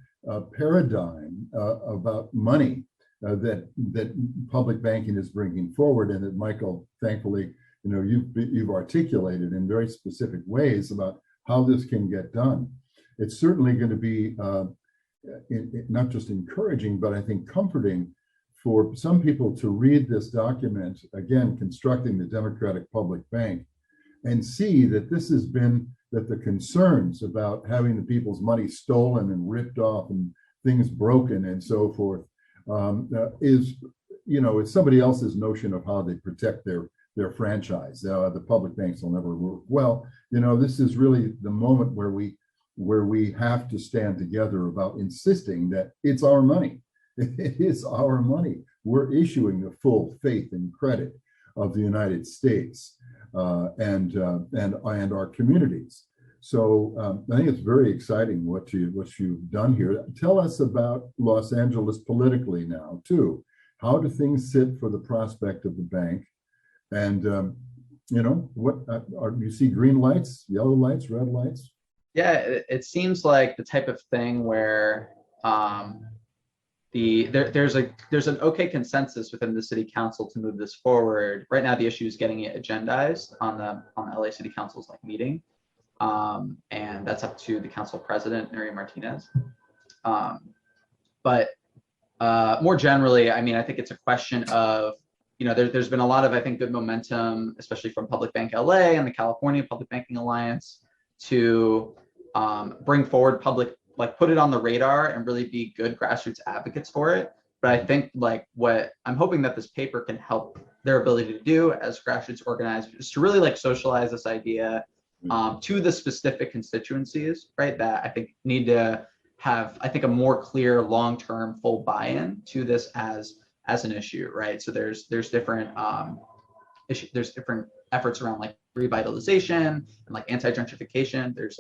paradigm about money that public banking is bringing forward, and that Michael, thankfully, you've articulated in very specific ways about how this can get done. It's certainly going to be not just encouraging, but I think comforting for some people to read this document, again, Constructing the Democratic Public Bank, and see that this has been, that the concerns about having the people's money stolen and ripped off and things broken and so forth is, it's somebody else's notion of how they protect their franchise. The public banks will never work. Well, this is really the moment where we have to stand together about insisting that it's our money. It is our money. We're issuing the full faith and credit of the United States and our communities. So I think it's very exciting what you've done here. Tell us about Los Angeles politically now too. How do things sit for the prospect of the bank? And what you see? Green lights, yellow lights, red lights? Yeah, it seems like the type of thing where there's an okay consensus within the city council to move this forward. Right now, the issue is getting it agendized on the LA City Council's meeting, and that's up to the council president, Mary Martinez. But more generally, I think it's a question of, there's been a lot of, I think, good momentum, especially from Public Bank LA and the California Public Banking Alliance, to bring forward put it on the radar and really be good grassroots advocates for it. But I think what I'm hoping that this paper can help their ability to do as grassroots organizers is to really socialize this idea to the specific constituencies, right, that I think need to have, I think, a more clear long-term full buy-in to this as an issue, right? So there's different there's different efforts around revitalization and anti-gentrification. There's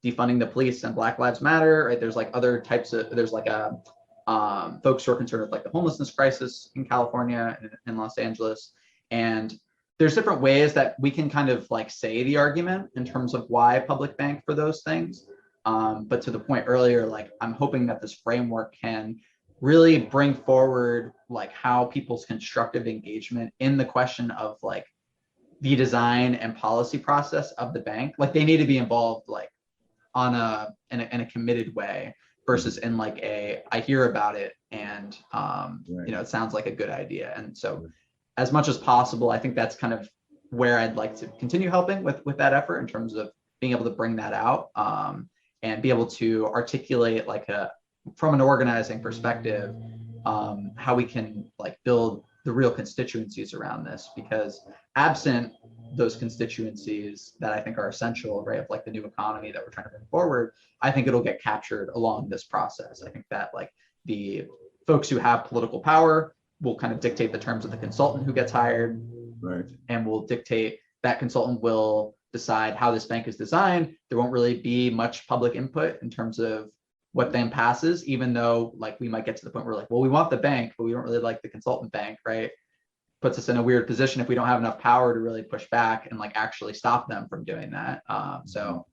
defunding the police and Black Lives Matter, right? There's other types of, there's folks who are concerned with the homelessness crisis in California and in Los Angeles. And there's different ways that we can kind of say the argument in terms of why public bank for those things. But to the point earlier, I'm hoping that this framework can really bring forward how people's constructive engagement in the question of the design and policy process of the bank, they need to be involved in a committed way versus in I hear about it and right. It sounds like a good idea. And so as much as possible, I think that's kind of where I'd like to continue helping with that effort in terms of being able to bring that out and be able to articulate from an organizing perspective how we can build the real constituencies around this, because absent those constituencies that I think are essential, right, of the new economy that we're trying to bring forward, I think it'll get captured along this process. I think that the folks who have political power will kind of dictate the terms of the consultant who gets hired, right, and will dictate that consultant will decide how this bank is designed, there won't really be much public input in terms of what then passes, even though like we might get to the point where like, well, we want the bank, but we don't really like the consultant bank, right? Puts us in a weird position if we don't have enough power to really push back and like actually stop them from doing that. So,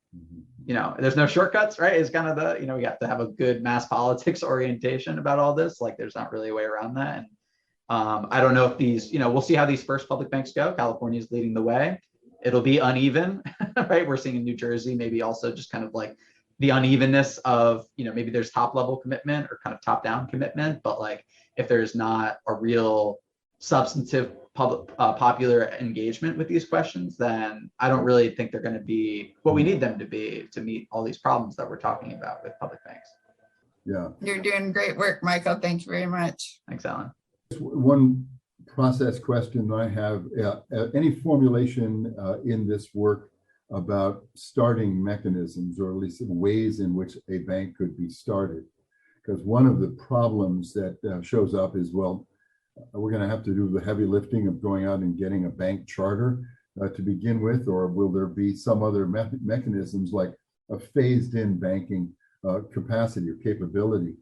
there's no shortcuts, right? It's kind of the, we have to have a good mass politics orientation about all this. Like there's not really a way around that. And I don't know if these, we'll see how these first public banks go. California is leading the way. It'll be uneven, right? We're seeing in New Jersey, maybe also just kind of like the unevenness of, maybe there's top level commitment or kind of top down commitment, but like if there's not a real substantive public popular engagement with these questions, then I don't really think they're going to be what we need them to be to meet all these problems that we're talking about with public banks. Yeah. You're doing great work, Michael. Thank you very much. Thanks, Alan. One process question I have, any formulation in this work about starting mechanisms, or at least ways in which a bank could be started? Because one of the problems that shows up is, well, we're going to have to do the heavy lifting of going out and getting a bank charter to begin with, or will there be some other mechanisms like a phased in banking capacity or capability?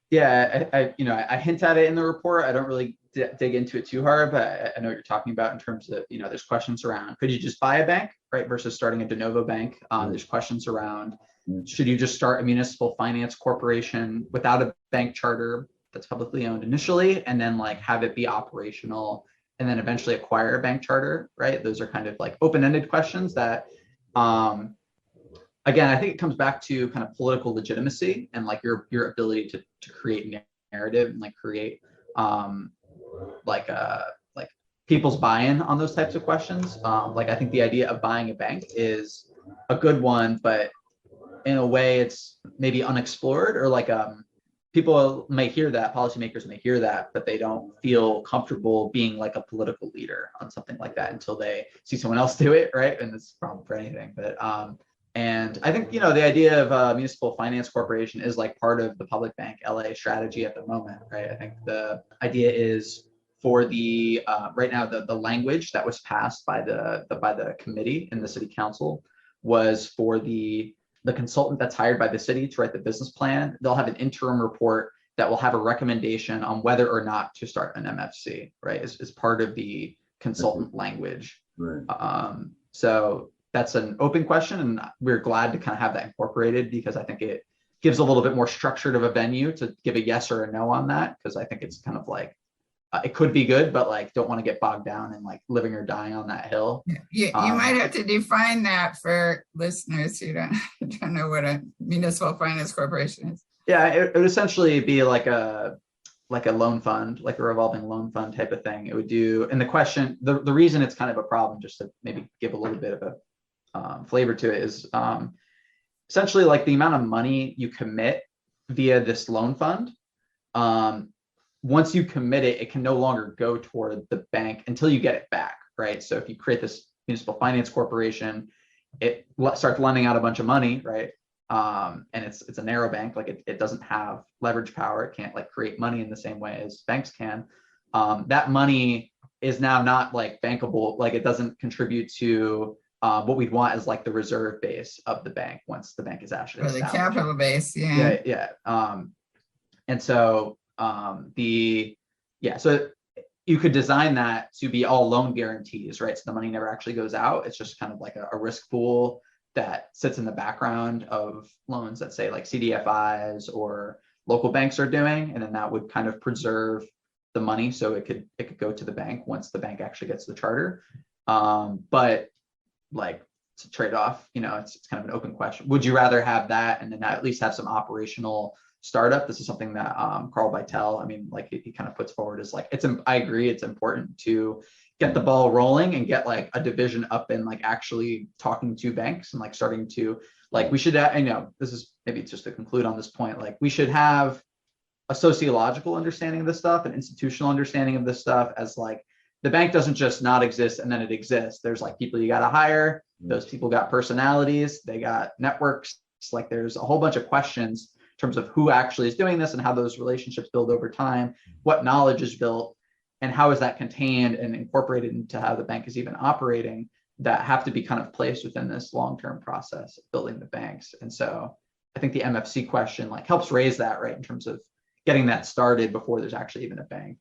Yeah, I hint at it in the report. I don't really dig into it too hard, but I know what you're talking about in terms of, there's questions around, could you just buy a bank, right, versus starting a de novo bank? There's questions around, should you just start a municipal finance corporation without a bank charter that's publicly owned initially, and then like have it be operational and then eventually acquire a bank charter, right? Those are kind of like open-ended questions that, again, I think it comes back to kind of political legitimacy and like your ability to create narrative and like create like people's buy-in on those types of questions. Like I think the idea of buying a bank is a good one, but in a way it's maybe unexplored, or like people may hear that, policymakers may hear that, but they don't feel comfortable being like a political leader on something like that until they see someone else do it, right? And it's a problem for anything. But and I think, the idea of a municipal finance corporation is like part of the public bank LA strategy at the moment, right? I think the idea is for the right now, the language that was passed by the committee in the city council was for the consultant that's hired by the city to write the business plan. They'll have an interim report that will have a recommendation on whether or not to start an MFC, right? As part of the consultant language. Right. So that's an open question, and we're glad to kind of have that incorporated, because I think it gives a little bit more structured of a venue to give a yes or a no on that, because I think it's kind of like it could be good, but like don't want to get bogged down in like living or dying on that hill. You might have to define that for listeners who don't know what a municipal finance corporation is. Yeah, it would essentially be like a loan fund, like a revolving loan fund type of thing. It would do, and the question, the reason it's kind of a problem, just to maybe give a little bit of a flavor to it, is essentially like the amount of money you commit via this loan fund. Once you commit it, it can no longer go toward the bank until you get it back, right? So if you create this municipal finance corporation, it starts lending out a bunch of money, right? And it's a narrow bank, like it doesn't have leverage power. It can't like create money in the same way as banks can. That money is now not like bankable, like it doesn't contribute to what we'd want as like the reserve base of the bank once the bank is actually established. The capital base, yeah. Yeah. And so so you could design that to be all loan guarantees, right? So the money never actually goes out. It's just kind of like a risk pool that sits in the background of loans that say like CDFIs or local banks are doing, and then that would kind of preserve the money so it could go to the bank once the bank actually gets the charter. But like it's a trade-off, it's kind of an open question. Would you rather have that and then at least have some operational startup? This is something that Carl Vitale, like he kind of puts forward as like, I agree, it's important to get the ball rolling and get like a division up and like actually talking to banks and like starting to like, we should, this is maybe just to conclude on this point, like we should have a sociological understanding of this stuff, an institutional understanding of this stuff, as like the bank doesn't just not exist and then it exists. There's like people you got to hire. Those people got personalities, they got networks. Like there's a whole bunch of questions in terms of who actually is doing this and how those relationships build over time, what knowledge is built, and how is that contained and incorporated into how the bank is even operating that have to be kind of placed within this long-term process of building the banks. And so I think the MFC question like helps raise that, right, in terms of getting that started before there's actually even a bank.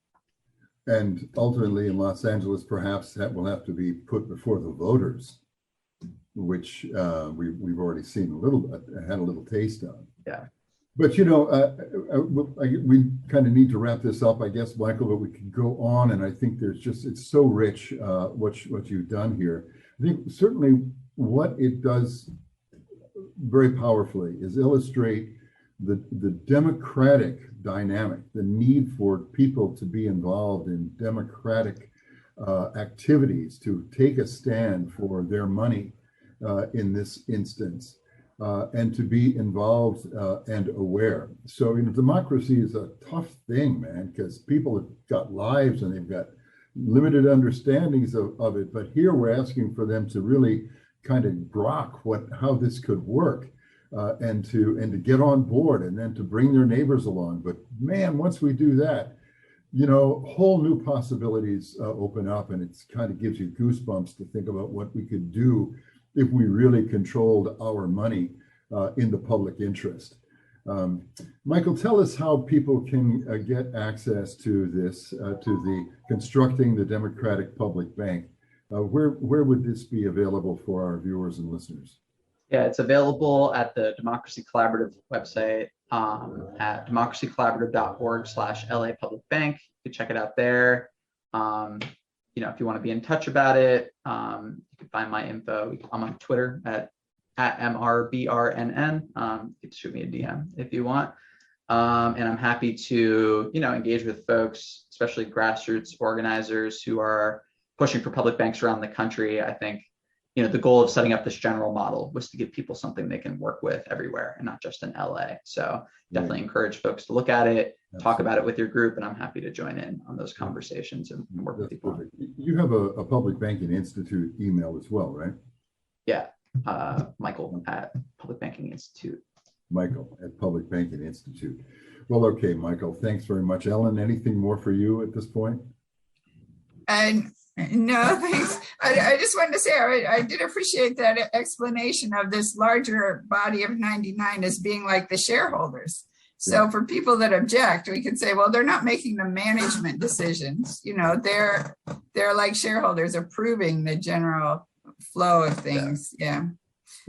And ultimately in Los Angeles, perhaps that will have to be put before the voters, which we've already seen had a little taste of. Yeah. But, we kind of need to wrap this up, I guess, Michael, but we could go on. And I think it's so rich what you've done here. I think certainly what it does very powerfully is illustrate the democratic dynamic, the need for people to be involved in democratic activities, to take a stand for their money in this instance, and to be involved and aware. So, democracy is a tough thing, man, because people have got lives and they've got limited understandings of it. But here we're asking for them to really kind of grok how this could work, and to get on board, and then to bring their neighbors along. But man, once we do that, whole new possibilities open up, and it kind of gives you goosebumps to think about what we could do if we really controlled our money in the public interest. Michael, tell us how people can get access to this, to the Constructing the Democratic Public Bank. Where would this be available for our viewers and listeners? Yeah, it's available at the Democracy Collaborative website at democracycollaborative.org/LA Public Bank. You can check it out there. If you want to be in touch about it, you can find my info. I'm on Twitter at MRBRNN. You can shoot me a DM if you want. And I'm happy to, engage with folks, especially grassroots organizers who are pushing for public banks around the country. I think, the goal of setting up this general model was to give people something they can work with everywhere and not just in LA. So definitely encourage folks to look at it, talk about it with your group, and I'm happy to join in on those conversations and work with people. Perfect. You have a Public Banking Institute email as well, right? Yeah, Michael at Public Banking Institute. Michael at Public Banking Institute. Well, okay, Michael, thanks very much. Ellen, anything more for you at this point? No, thanks. I just wanted to say I did appreciate that explanation of this larger body of 99 as being like the shareholders. So for people that object, we can say, well, they're not making the management decisions. They're like shareholders approving the general flow of things. Yeah.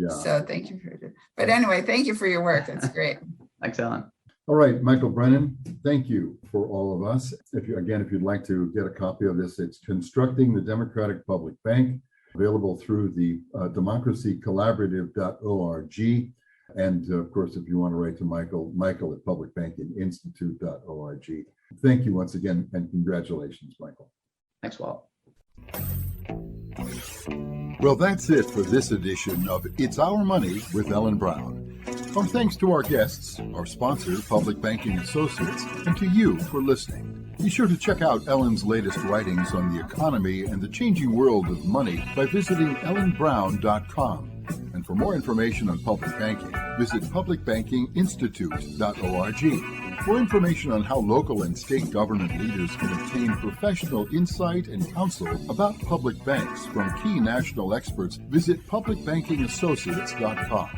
So thank you for it. But anyway, thank you for your work. That's great. Thanks, Ellen. All right, Michael Brennan, thank you for all of us. If you'd like to get a copy of this, it's Constructing the Democratic Public Bank, available through the democracycollaborative.org. And of course, if you want to write to Michael at publicbankinginstitute.org. Thank you once again, and congratulations, Michael. Thanks, Walt. Well, that's it for this edition of It's Our Money with Ellen Brown. Our thanks to our guests, our sponsor, Public Banking Associates, and to you for listening. Be sure to check out Ellen's latest writings on the economy and the changing world of money by visiting ellenbrown.com. And for more information on public banking, visit publicbankinginstitute.org. For information on how local and state government leaders can obtain professional insight and counsel about public banks from key national experts, visit publicbankingassociates.com.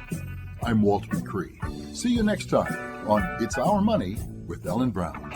I'm Walt McCree. See you next time on It's Our Money with Ellen Brown.